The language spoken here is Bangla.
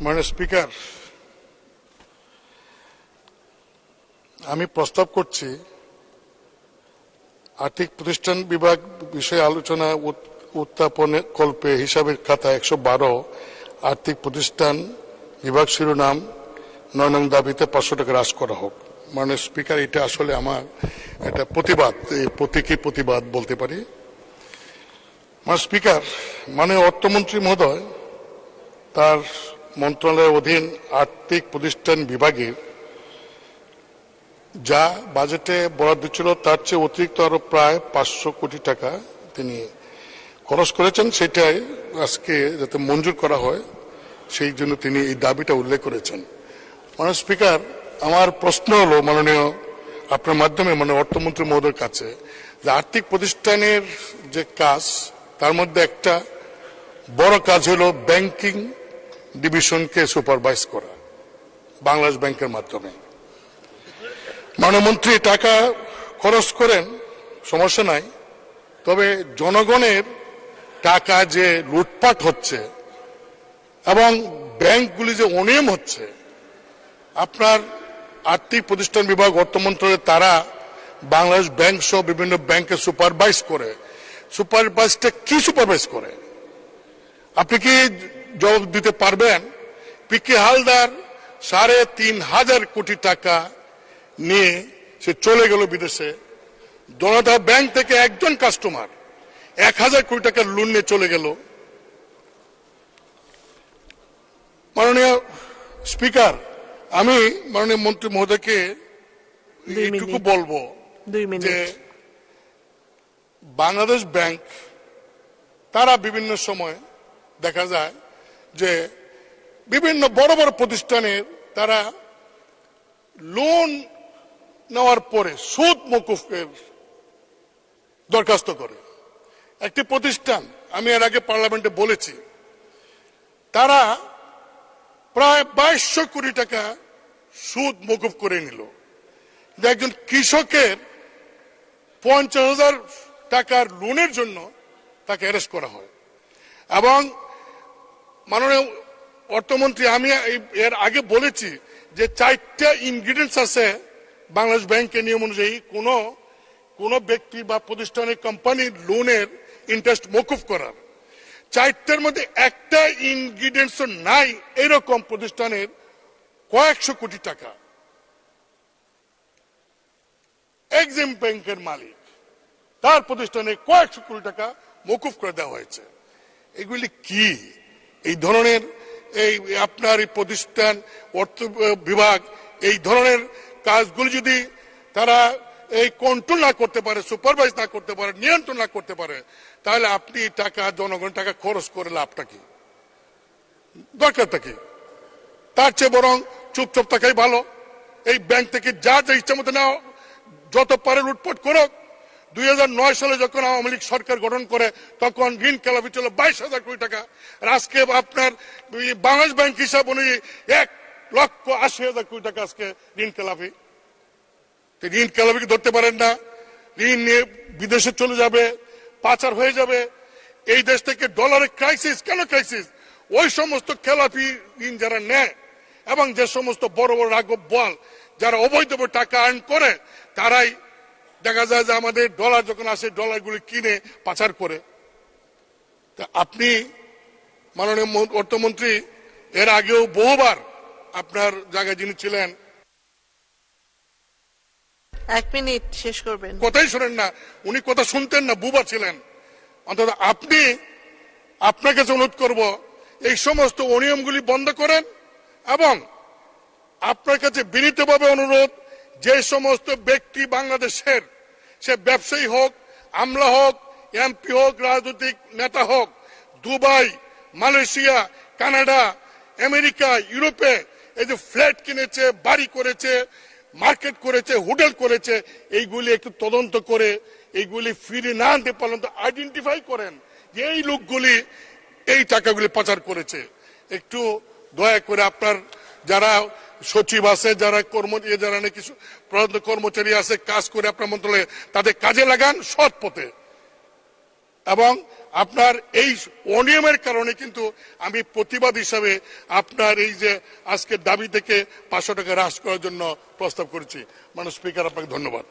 মাননীয় স্পিকার, আমি প্রস্তাব করছি আর্থিক প্রতিষ্ঠান বিভাগ বিষয়ে আলোচনা উত্থাপনের কল্পে হিসাবের খাতা 112 আর্থিক প্রতিষ্ঠান বিভাগ শিরোনাম 9 নং দাবিতে 500 টাকা হ্রাস করা হোক। মাননীয় স্পিকার, এটা আসলে আমার একটা প্রতিবাদ, প্রতীকী প্রতিবাদ বলতে পারি। মাননীয় স্পিকার, মাননীয় অর্থমন্ত্রী মহোদয় তার মন্ত্রণালয়ের অধীন আর্থিক প্রতিষ্ঠান বিভাগের যা বাজেটে বরাদ্দ ছিল তার চেয়ে অতিরিক্ত আরো প্রায় 500 কোটি টাকা তিনি খরচ করেছেন। সেটাই আজকে যাতে মঞ্জুর করা হয় সেই জন্য তিনি এই দাবিটা উল্লেখ করেছেন। মাননীয় স্পিকার, আমার প্রশ্ন হলো মাননীয় আপনার মাধ্যমে মাননীয় অর্থমন্ত্রী মহোদয়ের কাছে যে আর্থিক প্রতিষ্ঠানের যে কাজ তার মধ্যে একটা বড় কাজ হলো ব্যাংকিং ডিভিশনকে সুপারভাইজ করা বাংলাদেশ ব্যাংকের মাধ্যমে। মাননীয় মন্ত্রী টাকা খরচ করেন, সমস্যা নাই, তবে জনগণের টাকা যে লুটপাট হচ্ছে এবং ব্যাংকগুলি যে অনিয়ম হচ্ছে, আপনার আর্থিক প্রতিষ্ঠান বিভাগ অর্থ মন্ত্রণালয় তারা বাংলাদেশ ব্যাংক সহ বিভিন্ন ব্যাংকে সুপারভাইজ করে। সুপারভাইজটা কি সুপারভাইজ করে আপনি কি জবাব দিতে পারবেন? পিকে হালদার 3,500 কোটি টাকা নিয়ে সে চলে গেল বিদেশে। জনতা ব্যাংক থেকে একজন কাস্টমার 1,000 কোটি টাকার লোন নিয়ে চলে গেল। মাননীয় স্পিকার, আমি মাননীয় মন্ত্রী মহোদয়কে এইটুকু বলবো যে বাংলাদেশ ব্যাংক তারা বিভিন্ন সময় দেখা যায় যে বিভিন্ন বড় বড় প্রতিষ্ঠানের তারা লোন নেওয়ার পরে সুদ মওকুফের দরখাস্ত করে। একটি প্রতিষ্ঠান, আমি এর আগে পার্লামেন্টে বলেছি, তারা প্রায় 2200 কোটি টাকা সুদ মওকুফ করে নিল। একজন কৃষকের 50,000 টাকার লোনের জন্য তাকে অ্যারেস্ট করা হয়। এবং মাননীয় অর্থমন্ত্রী, আমি এর আগে বলেছি যে 4টা ইনগ্রিডিয়েন্টস আছে বাংলাদেশ ব্যাংকের নিয়ম অনুযায়ী কোন ব্যক্তি বা প্রতিষ্ঠানের কোম্পানির লোনের ইন্টারেস্ট মওকুফ করার। 4টার মধ্যে একটা ইনগ্রিডিয়েন্টস নাই এরকম প্রতিষ্ঠানের কয়েকশো কোটি টাকা এক্সিম ব্যাংকের মালিক, তার প্রতিষ্ঠানে কয়েকশো কোটি টাকা মওকুফ করে দেওয়া হয়েছে। এগুলি কি? এই ধরনের আপনার এই প্রতিষ্ঠান অর্থ বিভাগ এই ধরনের কাজগুলি যদি তারা কন্ট্রোল না করতে পারে, সুপারভাইজ না করতে পারে, নিয়ন্ত্রণ না করতে পারে, তাহলে আপনি টাকা, জনগণের টাকা খরচ করে লাভটা কি, দরকারটা কি? তার চেয়ে বরং চুপচাপ থাকাই ভালো। এই ব্যাংক থেকে যা ইচ্ছা মতো নেওয়া, যত পারে লুটপাট করুক। 2009 সালে যখন আওয়ামী লীগ সরকার গঠন করে তখন ঋণ খেলাপি ছিল 22,000 কোটি টাকা। আজকে আপনার বাংলাদেশ ব্যাংক হিসাব অনুযায়ী 1,80,000 কোটি টাকা আজকে ঋণ খেলাপি। ঋণ খেলাপিকে ধরতে পারেন না, ঋণ নিয়ে বিদেশে চলে যাবে, পাচার হয়ে যাবে। এই দেশ থেকে ডলারের ক্রাইসিস। কেন ক্রাইসিস? ওই সমস্ত খেলাপি ঋণ যারা নেয় এবং যে সমস্ত বড় বড় রাঘব বোয়াল যারা অবৈধভাবে টাকা আর্ন করে, তারাই দেখা যায় যে আমাদের ডলার যখন আসে ডলারগুলি কিনে পাচার করে। আপনি মাননীয় অর্থমন্ত্রী এর আগেও বহুবার আপনার জায়গায় যিনি ছিলেন, 1 মিনিট শেষ করবেন, কথাই শোনেন না, উনি কথা শুনতেন না, বুবা ছিলেন। অন্তত আপনি, আপনার কাছে অনুরোধ করব এই সমস্ত অনিয়মগুলি বন্ধ করেন এবং আপনার কাছে বিনীতভাবে অনুরোধ, যে সমস্ত ব্যক্তি বাংলাদেশের, সে ব্যবসায়ী হোক, আমলা হোক, এমপি হোক, রাজনৈতিক নেতা হোক, দুবাই, মালয়েশিয়া, কানাডা, আমেরিকা, ইউরোপে এই যে ফ্ল্যাট কিনেছে, বাড়ি করেছে, মার্কেট করেছে, হোটেল করেছে, এইগুলি একটু তদন্ত করে এইগুলি ফিরে না আনতে পারলেন তো আইডেন্টিফাই করেন যে এই লোকগুলি এই টাকাগুলি পাচার করেছে। একটু দয়া করে আপনার যারা সচিব আছে, যারা যারা নাকি কর্মচারী আছে, কাজ করে আপনার মন্ত্রণালয়ে, তাদের কাজে লাগান সৎ পথে। এবং আপনার এই অনিয়মের কারণে কিন্তু আমি প্রতিবাদ হিসাবে আপনার এই যে আজকের দাবি থেকে 500 টাকা হ্রাস করার জন্য প্রস্তাব করেছি। মাননীয় স্পিকার, আপনাকে ধন্যবাদ।